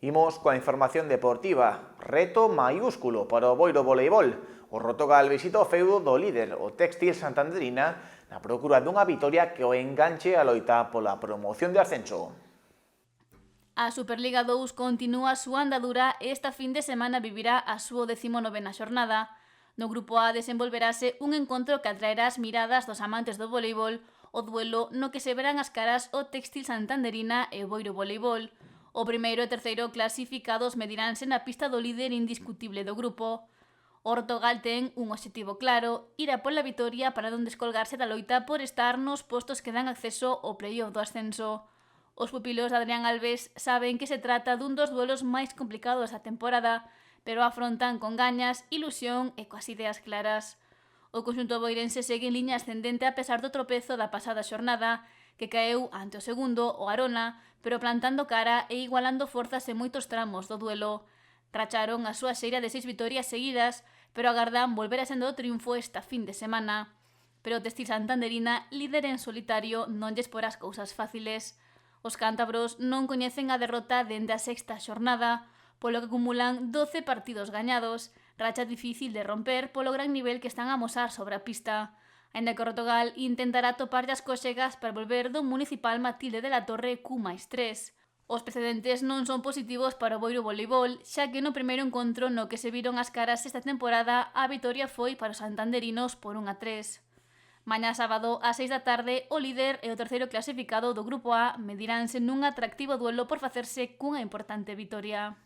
Imos coa información deportiva. Reto maiúsculo para o Boiro Voleibol. O Rotogal visita o feudo do líder, o Téxtil Santanderina, na procura dunha vitoria que o enganche a loita pola promoción de ascenso. A Superliga 2 continúa a súa andadura e esta fin de semana vivirá a súa 19ª xornada. No grupo A desenvolverase un encontro que atraerá as miradas dos amantes do voleibol, o duelo no que se verán as caras o Téxtil Santanderina e o Boiro Voleibol. O primeiro e terceiro clasificados mediránse na pista do líder indiscutible do grupo. O Rotogal ten un obxectivo claro, ir a pola vitoria para non descolgarse da loita por estar nos postos que dan acceso ao playoff do ascenso. Os pupilos de Adrián Alves saben que se trata dun dos duelos máis complicados da temporada, pero afrontan con gañas, ilusión e coas ideas claras. O conxunto boirense segue en liña ascendente a pesar do tropezo da pasada xornada, que caeu ante o segundo, o Arona, pero plantando cara e igualando forzas en moitos tramos do duelo. Racharon a súa xeira de 6 vitorias seguidas, pero agardan volver a sendo o triunfo esta fin de semana. Pero o Téxtil Santanderina, líder en solitario, non lles porá as cousas fáciles. Os cántabros non coñecen a derrota dende a sexta xornada, polo que acumulan 12 partidos gañados, racha difícil de romper polo gran nivel que están a amosar sobre a pista. Aínda que o Rotogal intentará topar as coxegas para volver do municipal Matilde de la Torre Q+3. Os precedentes non son positivos para o Boiro Voleibol, xa que no primeiro encontro no que se viron as caras esta temporada, a vitoria foi para os santanderinos por 1-3. Mañá sábado, ás 6 da tarde, o líder e o terceiro clasificado do Grupo A mediránse nun atractivo duelo por facerse cunha importante vitoria.